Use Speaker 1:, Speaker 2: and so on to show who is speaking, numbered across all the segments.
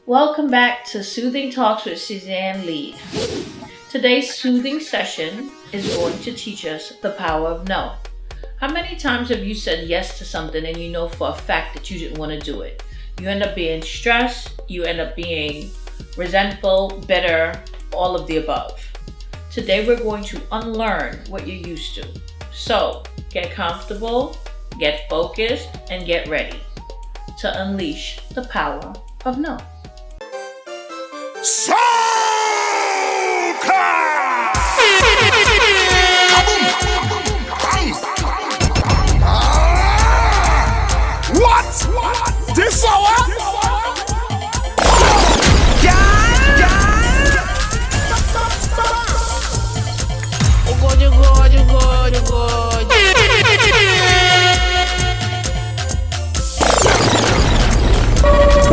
Speaker 1: Welcome back to Soothing Talks with Suzanne Leid. Today's soothing session is going to teach us the power of no. How many times have you said yes to something and you know for a fact that you didn't want to do it? You end up being stressed, you end up being resentful, bitter, all of the above. Today we're going to unlearn what you're used to. So get comfortable, get focused, and get ready to unleash the power of no.
Speaker 2: Soca! What? This hour?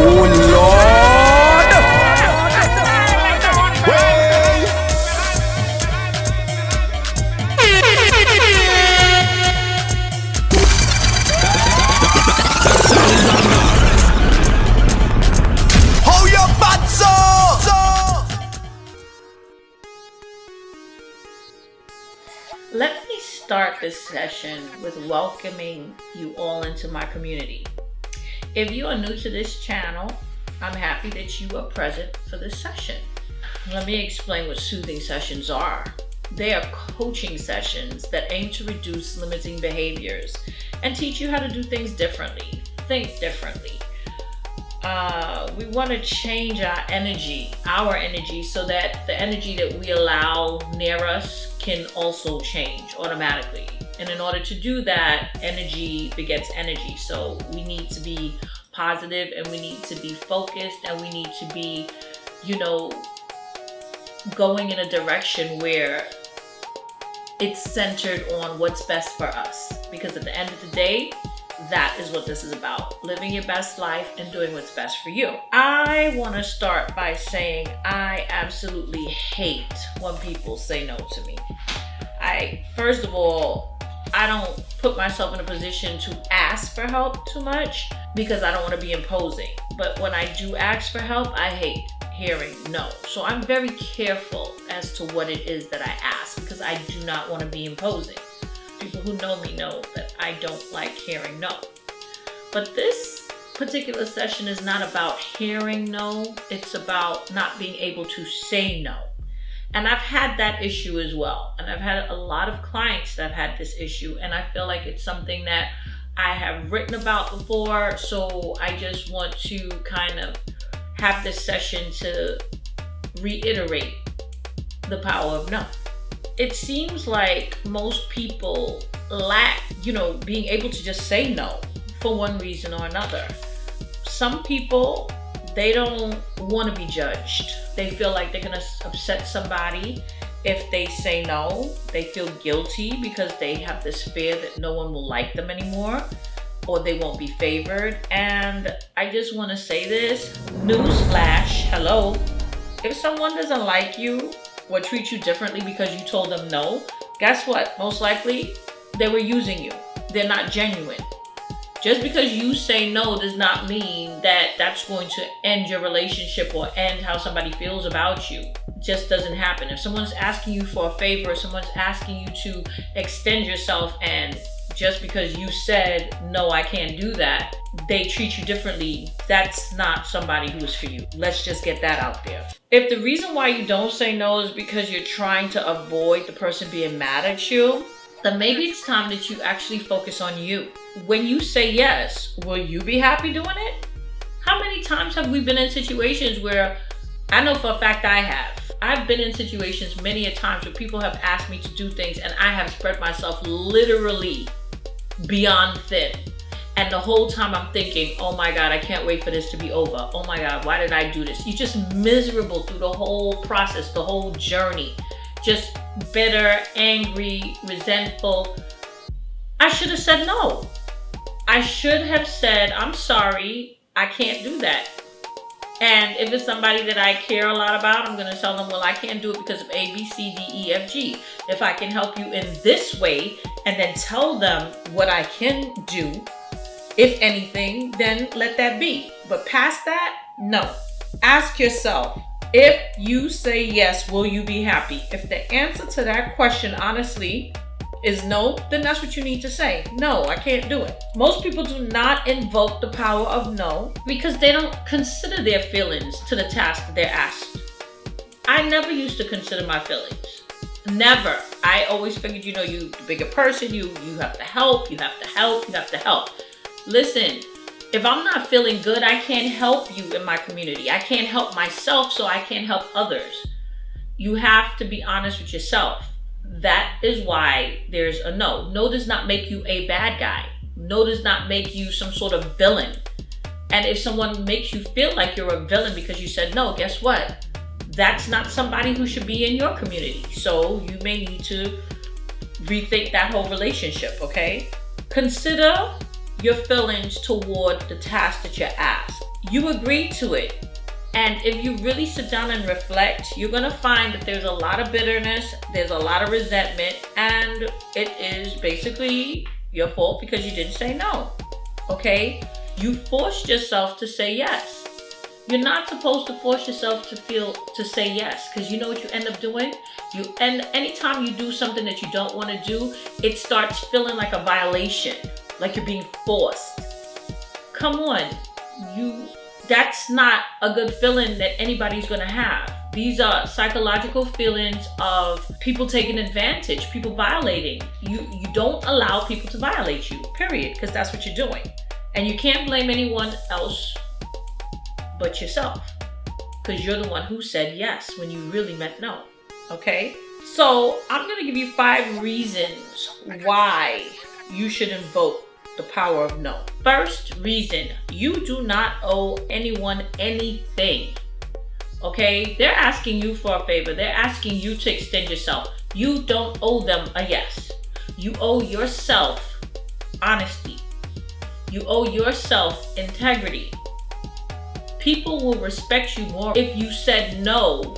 Speaker 2: Oh Lord! Hey! How you bad so?
Speaker 1: Let me start this session with welcoming you all into my community. If you are new to this channel, I'm happy that you are present for this session. Let me explain what soothing sessions are. They are coaching sessions that aim to reduce limiting behaviors and teach you how to do things differently, think differently. We want to change our energy, so that the energy that we allow near us can also change automatically. And in order to do that, energy begets energy. So we need to be positive, and we need to be focused, and we need to be, going in a direction where it's centered on what's best for us. Because at the end of the day, that is what this is about. Living your best life and doing what's best for you. I want to start by saying I absolutely hate when people say no to me. First of all, I don't put myself in a position to ask for help too much because I don't want to be imposing. But when I do ask for help, I hate hearing no. So I'm very careful as to what it is that I ask because I do not want to be imposing. People who know me know that I don't like hearing no. But this particular session is not about hearing no. It's about not being able to say no. And I've had that issue as well. And I've had a lot of clients that have had this issue. And I feel like it's something that I have written about before. So I just want to kind of have this session to reiterate the power of no. It seems like most people lack, being able to just say no for one reason or another. Some people, they don't want to be judged. They feel like they're going to upset somebody if they say no. They feel guilty because they have this fear that no one will like them anymore or they won't be favored. And I just want to say this, newsflash, hello. If someone doesn't like you or treat you differently because you told them no, guess what? Most likely they were using you. They're not genuine. Just because you say no does not mean that that's going to end your relationship or end how somebody feels about you. It just doesn't happen. If someone's asking you for a favor, someone's asking you to extend yourself, and just because you said, no, I can't do that, they treat you differently, that's not somebody who is for you. Let's just get that out there. If the reason why you don't say no is because you're trying to avoid the person being mad at you, then maybe it's time that you actually focus on you. When you say yes, will you be happy doing it? How many times have we been in situations where, I know for a fact I have. I've been in situations many a times where people have asked me to do things and I have spread myself literally beyond thin. And the whole time I'm thinking, oh my God, I can't wait for this to be over. Oh my God, why did I do this? You're just miserable through the whole process, the whole journey. Just bitter, angry, resentful. I should have said no. I should have said, I'm sorry, I can't do that. And if it's somebody that I care a lot about, I'm going to tell them, well, I can't do it because of A, B, C, D, E, F, G. If I can help you in this way and then tell them what I can do, if anything, then let that be. But past that, no. Ask yourself, if you say yes, will you be happy? If the answer to that question, honestly, is no, then that's what you need to say. No, I can't do it. Most people do not invoke the power of no because they don't consider their feelings to the task that they're asked. I never used to consider my feelings. Never. I always figured, you the bigger person, you have to help, you have to help, you have to help. Listen, if I'm not feeling good, I can't help you in my community. I can't help myself, so I can't help others. You have to be honest with yourself. That is why there's a no. No does not make you a bad guy. No does not make you some sort of villain. And if someone makes you feel like you're a villain because you said no, guess what? That's not somebody who should be in your community. So you may need to rethink that whole relationship, okay? Consider your feelings toward the task that you're asked. You agreed to it. And if you really sit down and reflect, you're going to find that there's a lot of bitterness, there's a lot of resentment, and it is basically your fault because you didn't say no, okay? You forced yourself to say yes. You're not supposed to force yourself to say yes, because you know what you end up doing? Anytime you do something that you don't want to do, it starts feeling like a violation, like you're being forced. Come on, that's not a good feeling that anybody's going to have. These are psychological feelings of people taking advantage, people violating. You don't allow people to violate you, period, because that's what you're doing. And you can't blame anyone else but yourself, because you're the one who said yes when you really meant no, okay? So I'm going to give you 5 reasons why you should invoke the power of no. First reason, you do not owe anyone anything. Okay? They're asking you for a favor. They're asking you to extend yourself. You don't owe them a yes. You owe yourself honesty. You owe yourself integrity. People will respect you more if you said no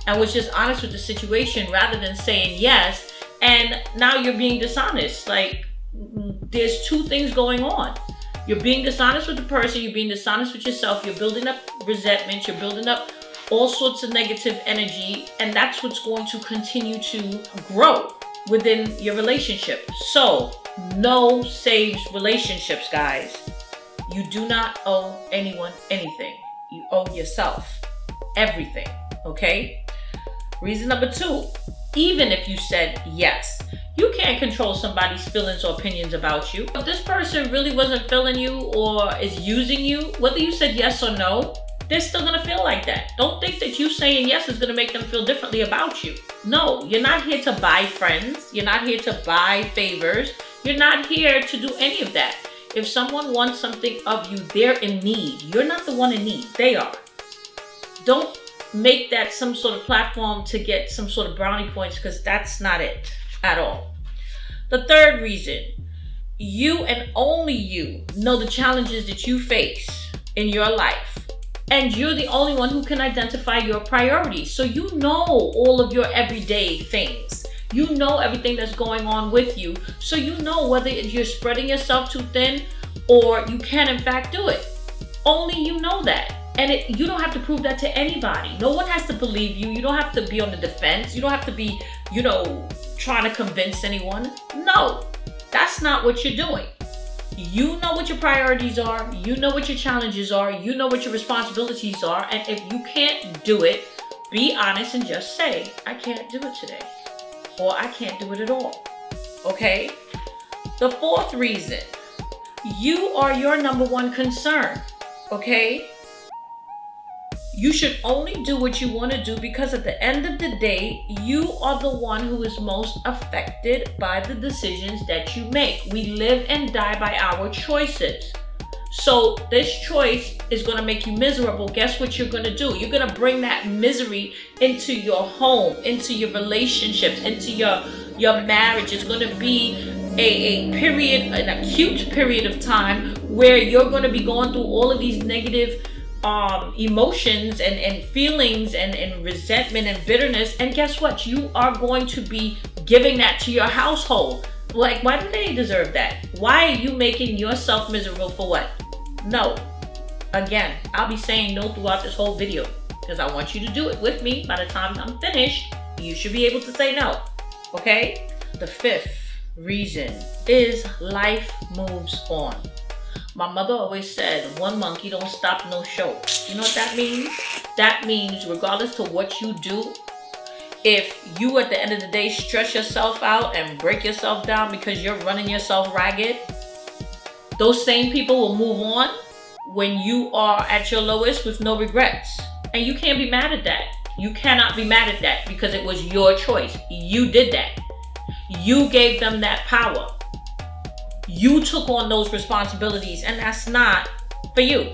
Speaker 1: and was just honest with the situation rather than saying yes and now you're being dishonest. Like, there's 2 things going on. You're being dishonest with the person, you're being dishonest with yourself, you're building up resentment, you're building up all sorts of negative energy, and that's what's going to continue to grow within your relationship. So, no saves relationships, guys. You do not owe anyone anything. You owe yourself everything, okay? Reason number 2, even if you said yes, you can't control somebody's feelings or opinions about you. If this person really wasn't feeling you or is using you, whether you said yes or no, they're still gonna feel like that. Don't think that you saying yes is gonna make them feel differently about you. No, you're not here to buy friends. You're not here to buy favors. You're not here to do any of that. If someone wants something of you, they're in need. You're not the one in need. They are. Don't make that some sort of platform to get some sort of brownie points, because that's not it at all. The third reason, you and only you know the challenges that you face in your life. And you're the only one who can identify your priorities. So you know all of your everyday things. You know everything that's going on with you. So you know whether you're spreading yourself too thin or you can in fact do it. Only you know that. And you don't have to prove that to anybody. No one has to believe you. You don't have to be on the defense. You don't have to be, trying to convince anyone. No, that's not what you're doing. You know what your priorities are. You know what your challenges are. You know what your responsibilities are. And if you can't do it, be honest and just say, I can't do it today. Or I can't do it at all. Okay? The 4th reason, you are your number 1 concern. Okay? You should only do what you want to do because at the end of the day, you are the one who is most affected by the decisions that you make. We live and die by our choices. So this choice is going to make you miserable. Guess what you're going to do? You're going to bring that misery into your home, into your relationships, into your marriage. It's going to be an acute period of time where you're going to be going through all of these negative emotions and feelings and resentment and bitterness. And guess what? You are going to be giving that to your household. Like, why do they deserve that? Why are you making yourself miserable for what? No, Again, I'll be saying no throughout this whole video because I want you to do it with me. By the time I'm finished, you should be able to say no, okay? The fifth reason is life moves on. My mother always said, one monkey don't stop no show. You know what that means? That means regardless to what you do, if you at the end of the day stress yourself out and break yourself down because you're running yourself ragged, those same people will move on when you are at your lowest with no regrets. And you can't be mad at that. You cannot be mad at that because it was your choice. You did that. You gave them that power. You took on those responsibilities, and that's not for you,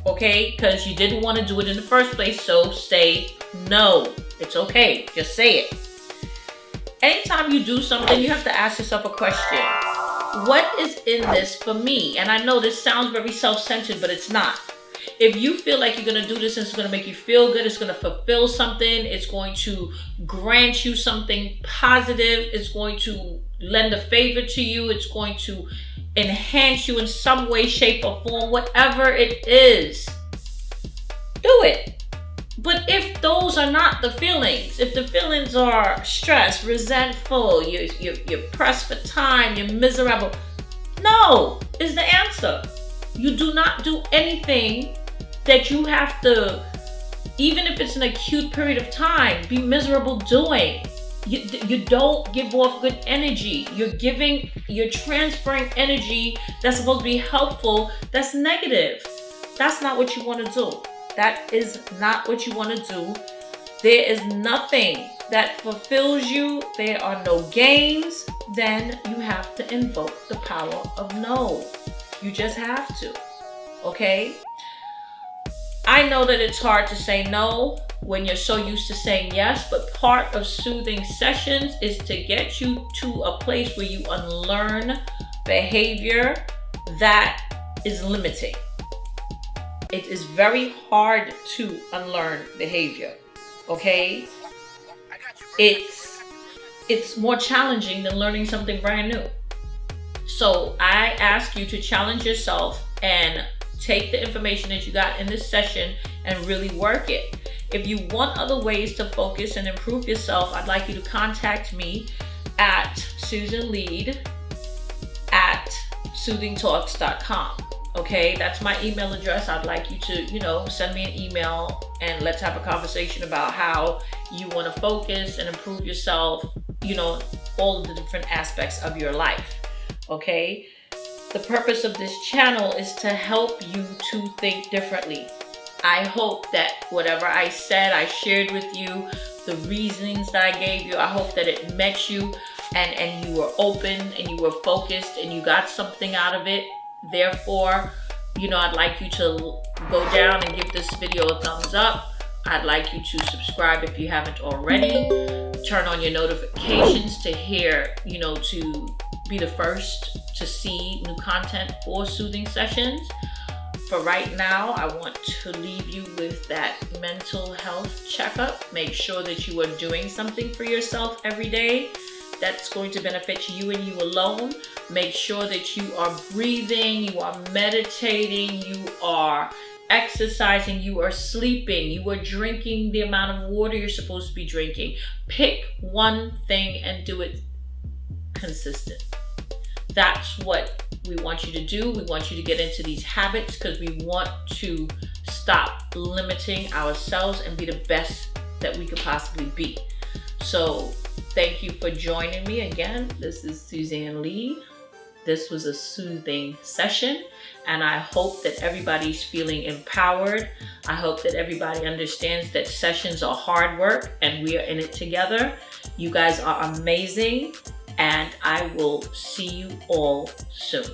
Speaker 1: okay? Because you didn't want to do it in the first place, so say no. It's okay. Just say it. Anytime you do something, you have to ask yourself a question. What is in this for me? And I know this sounds very self-centered, but it's not. If you feel like you're going to do this and it's going to make you feel good, it's going to fulfill something, it's going to grant you something positive, it's going to lend a favor to you, it's going to enhance you in some way, shape, or form, whatever it is, do it. But if those are not the feelings, if the feelings are stress, resentful, you're pressed for time, you're miserable, no is the answer. You do not do anything that you have to, even if it's an acute period of time, be miserable doing. You don't give off good energy. You're transferring energy that's supposed to be helpful, that's negative. That's not what you want to do. That is not what you want to do. There is nothing that fulfills you. There are no gains. Then you have to invoke the power of no. You just have to, okay? I know that it's hard to say no when you're so used to saying yes, but part of soothing sessions is to get you to a place where you unlearn behavior that is limiting. It is very hard to unlearn behavior, okay? It's more challenging than learning something brand new. So I ask you to challenge yourself and take the information that you got in this session and really work it. If you want other ways to focus and improve yourself, I'd like you to contact me at Leid at SoothingTalks.com. Okay, that's my email address. I'd like you to, send me an email and let's have a conversation about how you want to focus and improve yourself, all of the different aspects of your life. Okay, the purpose of this channel is to help you to think differently. I hope that whatever I said, I shared with you, the reasonings that I gave you, I hope that it met you and you were open and you were focused and you got something out of it. Therefore, I'd like you to go down and give this video a thumbs up. I'd like you to subscribe if you haven't already. Turn on your notifications to hear, to be the first to see new content for soothing sessions. For right now, I want to leave you with that mental health checkup. Make sure that you are doing something for yourself every day that's going to benefit you and you alone. Make sure that you are breathing, you are meditating, you are exercising, you are sleeping, you are drinking the amount of water you're supposed to be drinking. Pick one thing and do it consistent. That's what we want you to do. We want you to get into these habits because we want to stop limiting ourselves and be the best that we could possibly be. So thank you for joining me again. This is Suzanne Leid. This was a soothing session, and I hope that everybody's feeling empowered. I hope that everybody understands that sessions are hard work and we are in it together. You guys are amazing, and I will see you all soon.